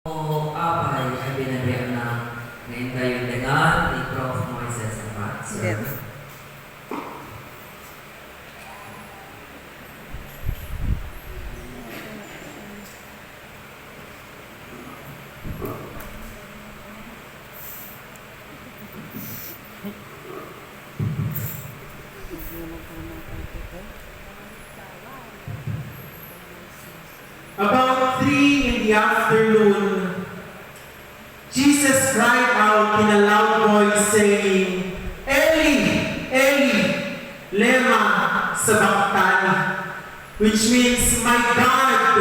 O apa ay binigyan na ngayon kayo dengan ni Prof. Moises Abad. Yes. About 3 in the afternoon, Jesus cried out in a loud voice saying, Eli, Eli, lema sabachthani, which means, my God,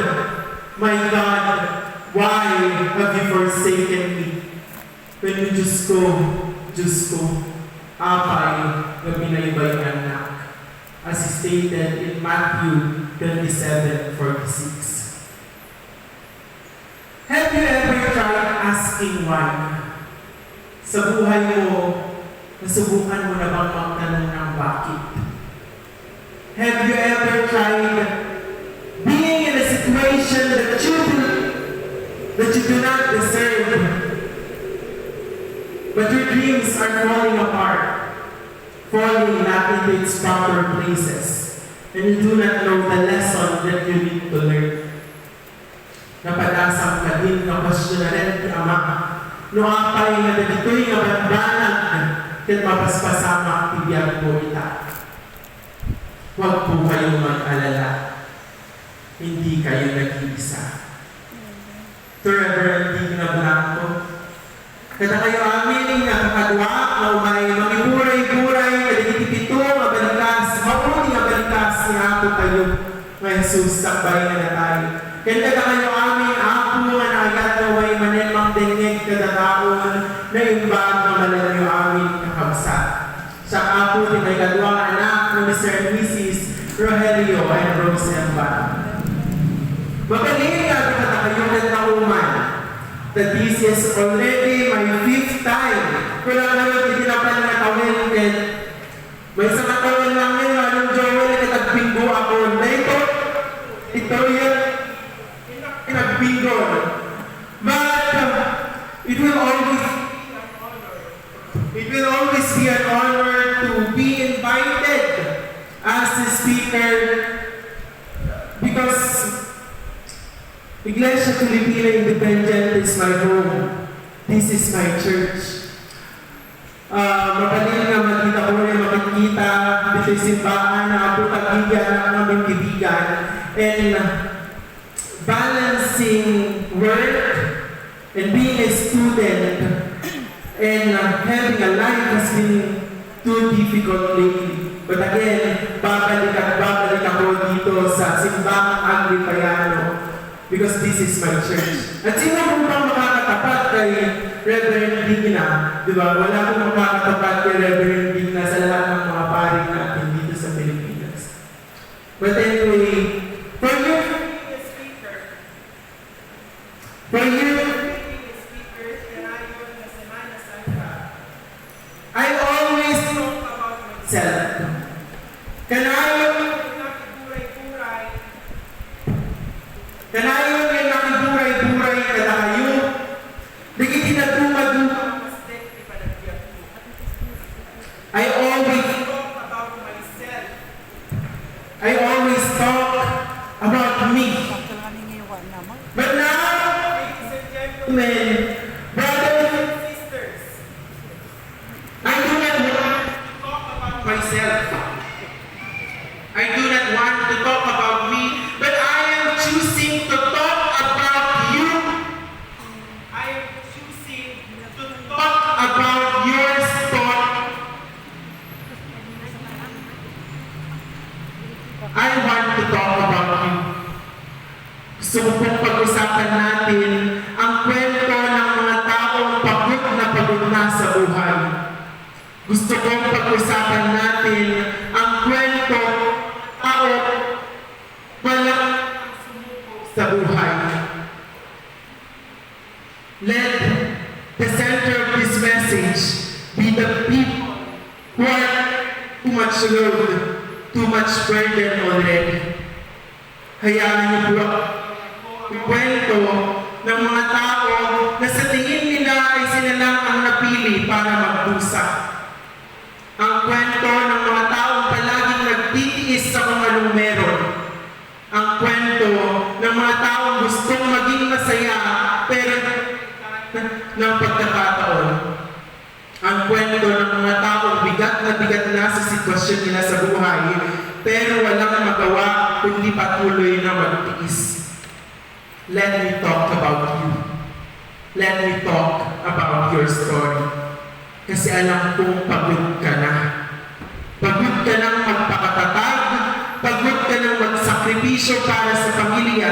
why have you forsaken me? When you just go, apay na pinaybayan na, as stated in Matthew 27:46. Have you ever tried asking why? Sa buhay mo, nasubukan mo na bang magtanong ng bakit? Have you ever tried being in a situation that you do not deserve, but your dreams are falling apart, falling not into its proper places, and you do not know the lesson that you need to learn? Napadasang ka din na kwestiyonarin ni Ama, no apay nga dagitoy nga bandanag ket mapaspasama tibiyang po ita. Huwag po kayong mag-alala. Hindi kayo nag-iisa. To Reverend Digna Blanco, kada kayo amin nga kakadwa na umay magiburay-buray kadigitipito nga balikas, mauni nga balikas nga ako kayo nga Jesus sakbay nga natay. Kaya kayo amin ako nga naagad na way manemang dengeg kada taon na imbag na malalayo amin kakabsat. Sa ako din may kadwang anak ng Mr. and Mrs. Rogelio and Rose Emba. Magaling nga kada kayo natauman that this is already my 5th time. Kung lang naman itinapan nga tawin ket may sa katawin lang yun anong Joel katagpinggo ako na ito yun nagbingo. But it will always be an honor to be invited as the speaker, because Iglesia Filipina Independent is my home. This is my church. Mapalil na makita ko rin makikita dito yung simbahan na ako kagigyan ng aming bibigan, and balancing work and being a student and having a life has been too difficult lately. But again, babalik ako dito sa simbang Agripayano because this is my church. At sino po bang makakatapat kay Reverend Digna? Diba? Wala pong makakatapat kay Reverend Digna sa lahat ng mga paring natin dito sa Pilipinas. But anyway, for you, I always talk about myself. Kanayon yung nakiburay-buray kada kayo. Digiti na dumaduma. I always talk about myself. I always talk about me. But now, ladies and gentlemen, brothers and sisters, I do not want to talk about myself. I do not want to talk about me, but I am choosing to talk about you. I am choosing to talk about your story. I want to talk about you. Gusto ko pong pag-usapan natin ang kwento ng mga taong pagod na sa buhay. Gusto kong pag-usapan natin ang kwento tao walang sumuko sa buhay. Let the center of this message be the people who are too much load, too much burden already. Hayaan niyo po kwento ng mga tao na sa tingin nila ay sila lang ang napili para magdusa. Ang kwento ng mga taong palaging nagtitiis sa kung anong meron. Ang kwento ng mga taong gustong maging masaya pero ng pagkakataon. Ang kwento ng mga taong bigat na sa sitwasyon nila sa buhay pero walang magawa kundi patuloy na magtiis. Let me talk about you. Let me talk about your story. Kasi alam kong pagod ka na. Pagod ka nang magpakatatag. Pagod ka nang magsakripisyo para sa pamilya.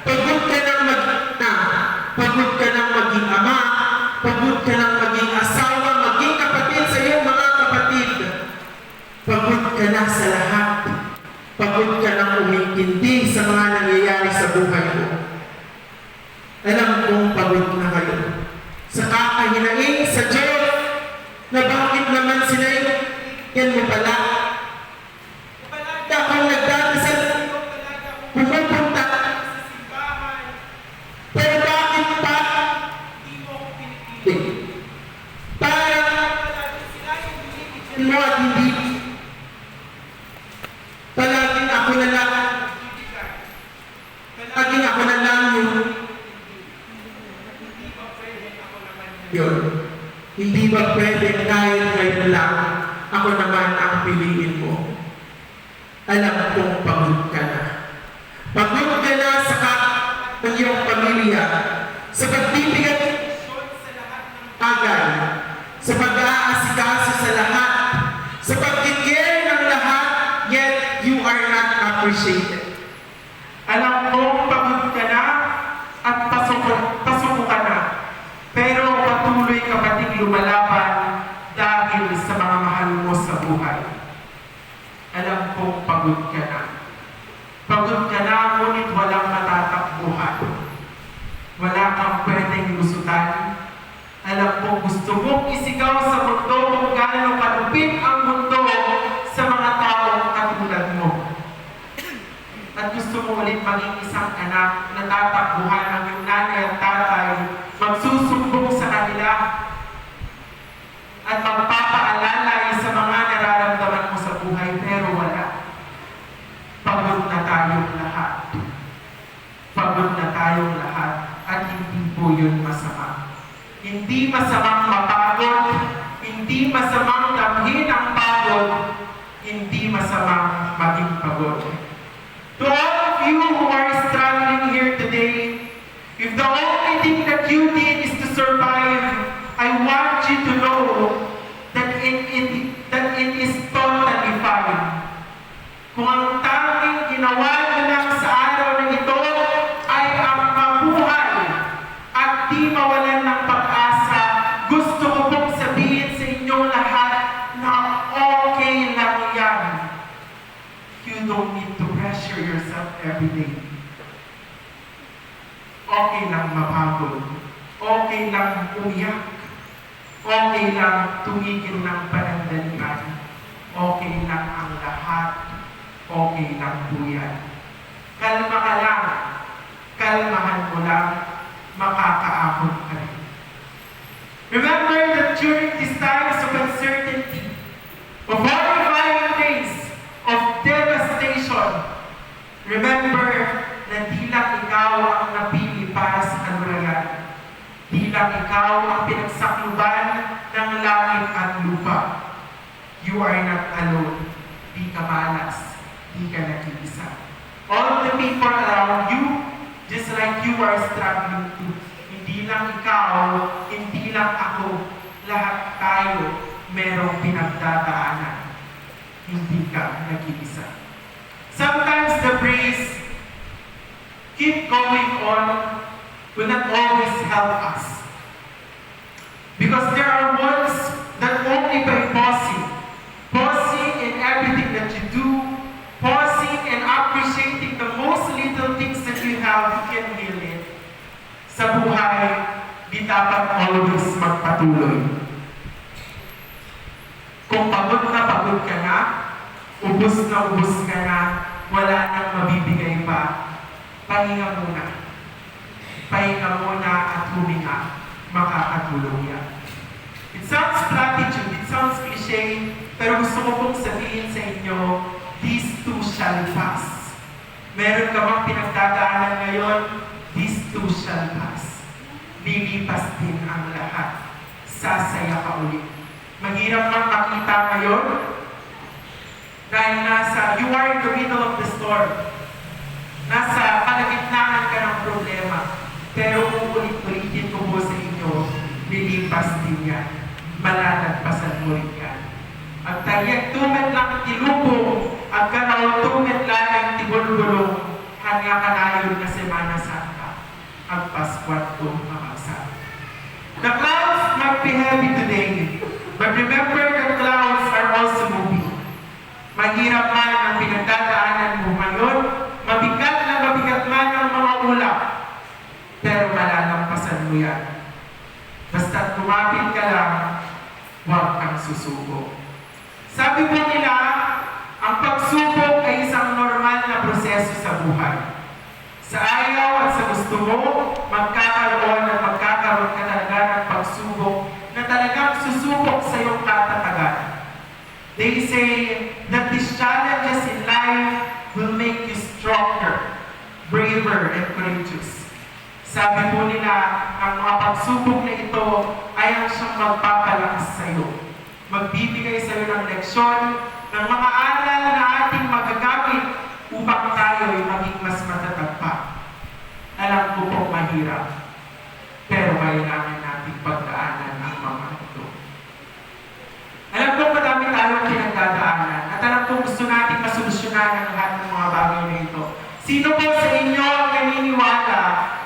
Pagod ka nang mag-ina. Pagod ka nang maging ama. Pagod ka nang maging asawa, maging kapatid sa iyong mga kapatid. Pagod ka na sa lahat. Pagod ka nang umintindi sa mga nangyayari sa buhay mo. Alam kong pagod na kayo. Sa kakahinaing sa Diyos, na bakit naman sila yan mo pala? Palagi akong nagdadasal, pumupunta sa simbahan. Pero bakit pa? Hindi mo ako pinipili. Para sila yung binibigyan mo at hindi. Palaging ako na lang. Palaging ako na lang yung yun. Hindi ba pwede kahit ngayon lang ako naman ang piliin mo? Alam kong pagod ka na. Pagod ka na sa ng iyong pamilya, sa pagbibigay sa lahat ng bagay, sa pag-aasikaso sa lahat, sa pag-care ng lahat, yet you are not appreciated. Alam kong pagod ka na at pasuko ka na. Pero patuloy ka pa din lumalaban dahil sa mga mahal mo sa buhay. Alam kong pagod ka na. Pagod ka na, ngunit walang matatakbuhan. Wala kang pwedeng lusutan. Alam kong gusto mong isigaw sa mundo kung gaano kalupit ang mundo sa mga taong katulad mo. At gusto mo ulit maging isang anak na tatakbuhan ng iyong nanay at tatay, magsusumbong sa kanila at magpapaalala sa mga nararamdaman mo sa buhay, pero wala. Pagod na tayong lahat. Pagod na tayong lahat at hindi po yun masama. Hindi masamang mapagod, hindi masamang damhin ang pagod, hindi masamang maging pagod. To all of you who are struggling here today, if the only thing that you did is to survive, I want you to know that it is totally fine. Kung ang tanging ginawa mo lang sa araw na ito ay ang mabuhay at di mawalan ng pag-asa, gusto ko pong sabihin sa inyong lahat na okay lang yan. You don't need to pressure yourself every day. Okay lang mapagod. Okay lang umiyak. Okay lang tumigil ng panandalian. Okay lang ang lahat. Okay lang po yan. Kalma ka lang. Kalmahan mo lang. Makakaahon ka rin. Remember that during these times of uncertainty, of horrifying days, of devastation, remember na di lang ikaw ang napili para sa kanlurayan. Di lang ikaw ang pinagsakluban ng langit at lupa. You are not alone. Di ka malas. Di ka nag-iisa. All the people around you, just like you are struggling too. Hindi lang ikaw, hindi lang ako, lahat tayo merong pinagdadaanan. Hindi ka nag-iisa. Sometimes the praise keep going on will not always help us. Because there are ones that only by pausing in everything that you do, pausing and appreciating the most little things that you have, you can heal it. Sa buhay, di dapat always magpatuloy. Kung pagod ka na, ubos ka na, wala nang mabibigay pa, pahinga muna. pahinga muna at huminga, makakatulong yan. It sounds platitude, it sounds cliche, pero gusto ko pong sabihin sa inyo, these too shall pass. Meron ka bang pinagdadaanan ngayon? These too shall pass. Lilipas din ang lahat. Sasaya ka ulit. Mahirap mang makita ngayon dahil you are in the middle of the storm. Nasa kalagitnaan ka ng problema. Pero ulit-ulitin ko po sa inyo, lilipas din yan. Malalagpasan mo rin yan. At tayo tumit lang tilubong, at kanaw tumit lang tibulbulong, hanya kanayon na Semana Santa, ang Paskwat ko mamaksa. The clouds might be heavy today, but remember the clouds are also moving. Mahirap man ang pinagdadaanan mo ngayon, mabigat man ang mga ulap, pero malalampasan mo yan. Basta't lumapit ka lang, huwag kang susuko. Sabi po nila, ang pagsubok ay isang normal na proseso sa buhay. Sa ayaw at sa gusto mo, magkakaroon ka talaga ng pagsubok na talagang susubok sa iyong katatagan. They say that these challenges in life will make you stronger, braver, and courageous. Sabi po nila, ang mga pagsubok na ito ay ang siyang magpapalakas sa iyo. Magbibigay sa iyo ng leksyon, ng mga aral na ating magagamit upang tayo ay maging mas matatag pa. Alam ko po mahirap, pero kailangan nating pagdaanan ang mga ito. Alam ko madami tayong pinagdadaanan at alam ko gusto nating masolusyonan ang lahat ng mga bagay na ito. Sino po sa inyo ang naniniwala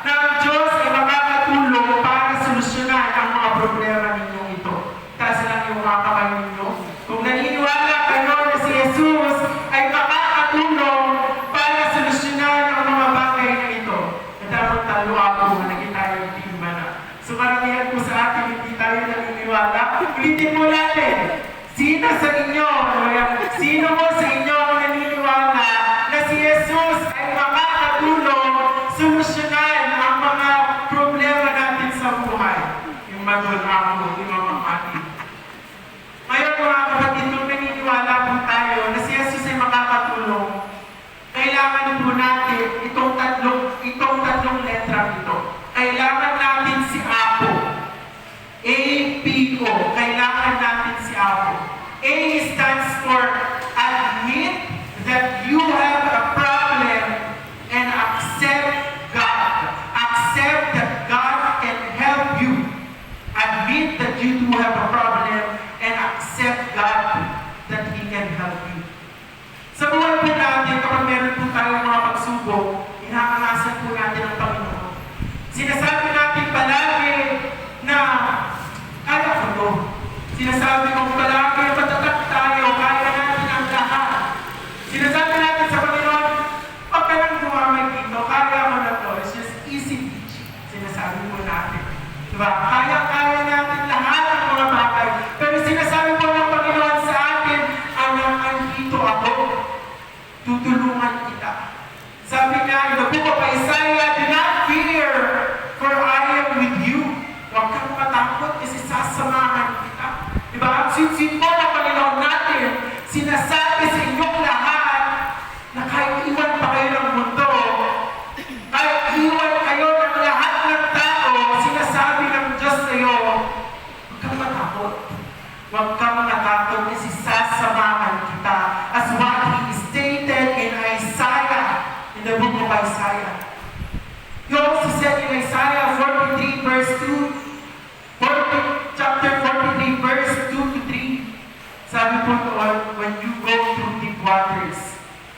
na ang Diyos ay makakatulong para solusyonan ang mga problema ninyong ito? Taas lang yung mga kamay ninyo. Kung naniniwala kayo na si Jesus ay makakatulong para solusyonan ang mga bagay na ito. Nadamang talo ako na naging tayo yung tima na. So karamihan po sa atin, hindi tayo naniniwala. Ulitin mo natin. Sino sa inyo, sino mo sa inyo ang naniniwala na si Jesus ay makakatulong solusyonan ang mga problema natin sa buhay? Yung magulang, yung mga kapatid. Ngayon mga kapatid, kung naniniwala po tayo na si Jesus ay makakatulong, kailangan po natin itong tatlong letra ito. Kailangan natin si Apo. A-P-O. Kailangan natin si Apo. A stands for admit that you have a problem and accept God. Accept that God can help you. Admit that you do have a problem and accept God that He can help you. Sa buhay po natin, kapag meron po tayong mga pagsubok, inaasahan po natin ang Panginoon. Sinasabi natin palagi na kaya ko to. Sinasabi ko palagi, matatag tayo, kaya natin ang lahat. Sinasabi natin sa Panginoon, huwag ka nang gumamay dito, kaya mo na to. It's just easy teaching. Sinasabi po natin. Diba? Kaya natin lahat ng mga bagay. Pero sinasabi po ng Panginoon sa atin, anak, andito ako. Tutulungan kita. Sabi niya, in the book of Isaiah, do not fear, for I am with you. Huwag kang matakot kasi sasamahan kita. Diba? Ang sweet po ng Panginoon natin, sinasabi sa inyong lahat na kahit iwan pa kayo ng mundo, kahit iwan kayo ng lahat ng tao, sinasabi ng Diyos sa iyo, huwag kang matakot. Huwag kang matakot kasi sasamahan kita. As what He stated in Isaiah, in the book of Isaiah. He also said in Isaiah 43 verse 2, chapter 43 verse 2 to 3, sabi po doon, when you go through deep waters,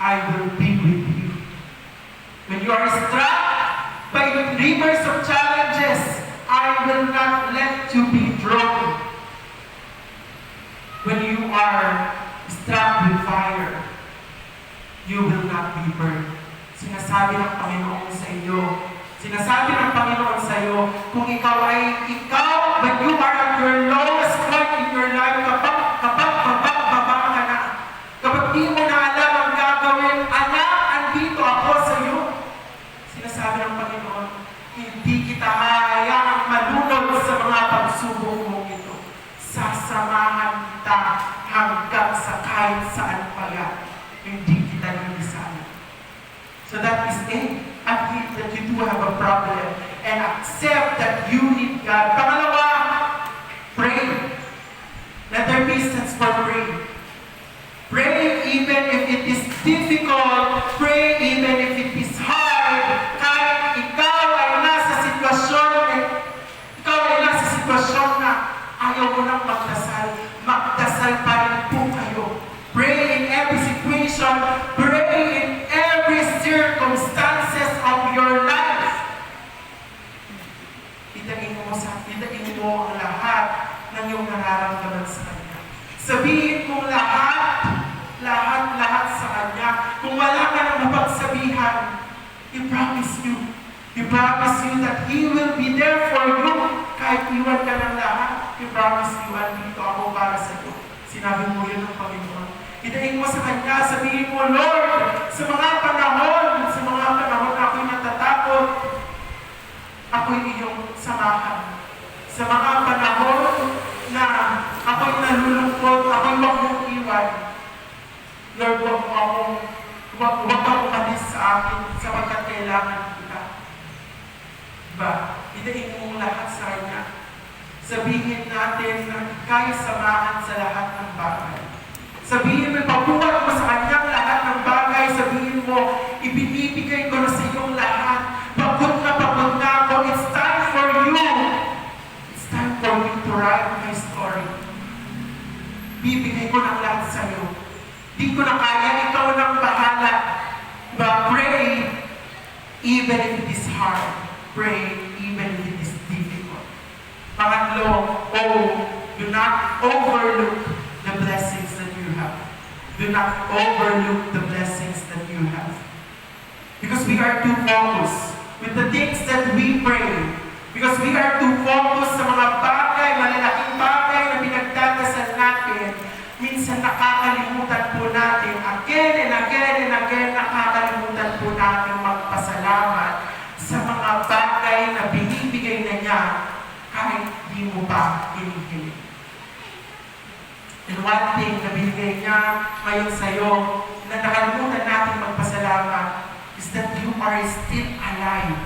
I will be with you. When you are struck by rivers of challenges, I will not let you be drowned. When you are struck with fire, you will not be burned. Sinasabi ng Panginoon sa iyo, kung ikaw, when you are at your lowest point in your life, kapag baba ka na, kapag di mo na alam ang gagawin, anak, andito ako sa iyo. Sinasabi ng Panginoon, hindi accept that you need God. Pangalawa, pray. Letter B stands for pray. Pray even if it is difficult. Pray even if it is hard. Kahit ikaw ay nasa sitwasyon na ayaw mo nang magdasal. Magdasal pa rin po kayo. Pray in every situation. Pray in every circumstances of your life. Idain mo ang lahat ng iyong nararamdaman sa Kanya. Sabihin mo lahat sa Kanya. Kung wala ka nang mapagsabihan, He promise you that He will be there for you. Kahit iwan ka ng lahat, He promise you, andito ako para sa iyo. Sinabi mo yun ng Panginoon. Idain mo sa Kanya, sabihin mo, Lord, sa mga panahon na ako'y natatakot, ako'y iyong samahan. Sa mga panahon na ako'y nalulungkot, ako'y huwag mong iwan. Lord, huwag kang umalis sa akin sapagkat kailangan kita. Diba? Idain mo lahat sa Kanya. Sabihin natin na kaya samahan sa lahat ng bagay. Sabihin mo, pabuhat mo sa Kanyang lahat ng bagay. Sabihin mo, ibinibigay ko na sa iyong lahat. Pagod na ako. It's time for you. It's time for you to write my story. Bibigay ko ng lahat sa iyo. Di ko na kaya, ikaw nang bahala. But pray, even if it is hard. Pray, even if it is difficult. Pangatlo, do not overlook the blessings that you have. Do not overlook the blessings that you have. Because we are too focused with the things that we pray. Because we are too focused sa mga bagay, malalaking bagay na pinagdadasal natin. Minsan nakakalimutan po natin, again and again, nakakalimutan po natin magpasalamat sa mga bagay na binibigay na niya kahit di mo pa hinihiling. And one thing na binigay niya ngayon sa'yo na nakalimutan natin magpasalamat is that you are still alive.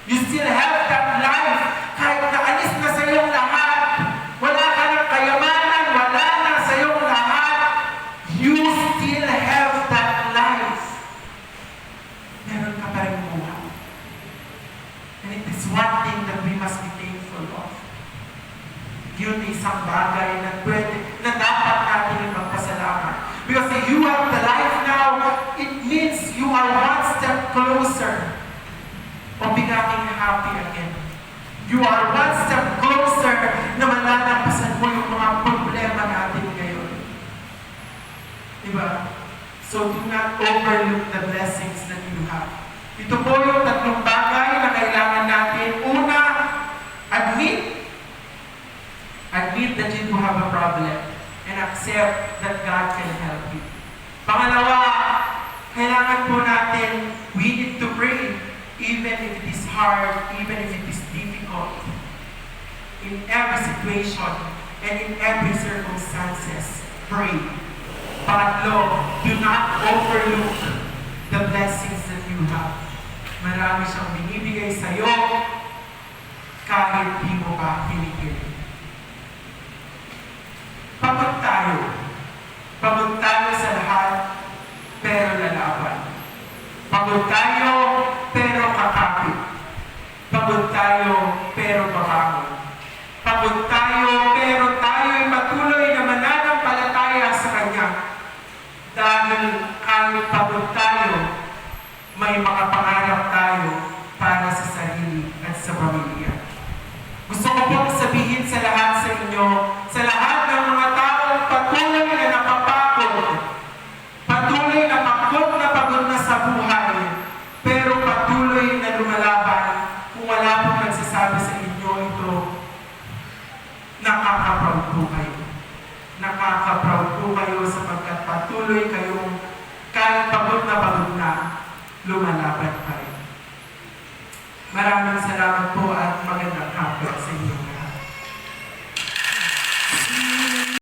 You still have that life. Kahit naalis na sa iyong lahat, wala ka ng kayamanan, wala na sa iyong lahat, you still have that life. Meron ka pa rin buhay. And it is one thing that we must be thankful of. Yun isang bagay na dapat natin magpasalamat. Because if you have the life now, it means you are one step closer of becoming happy again. You are one step closer na malalampasan mo yung mga problema natin ngayon. Diba? So do not overlook the blessings that you have. Ito po yung tatlong bagay na kailangan natin. Una, admit that you do have a problem and accept that God can help you. Pangalawa, kailangan po natin, we need to pray even if it is hard, even if it is difficult. In every situation and in every circumstances, pray. Pangatlo, do not overlook the blessings that you have. Marami siyang binibigay sa'yo kahit di mo pa hinihiling. Pagod tayo sa lahat, pero lalaban. Pagod tayo, pero kakapit. Pagod tayo, pero babangon. Pagod tayo, pero tayo'y patuloy na mananampalataya sa Kanya. Dahil kahit pagod tayo, may mga pangarap tayo para sa sarili at sa pamilya. Gusto ko pong sabihin sa lahat sa inyo, sa lahat ng mga taong patuloy na napapagod, patuloy na pagod na sa buhay, pero patuloy na lumalaban, kung wala pong nagsasabi sa inyo ito, nakaka-proud po kayo. Nakaka-proud po kayo sapagkat patuloy kayong kahit pagod na lumalaban pa rin. Maraming salamat po at magandang hapon sa inyo.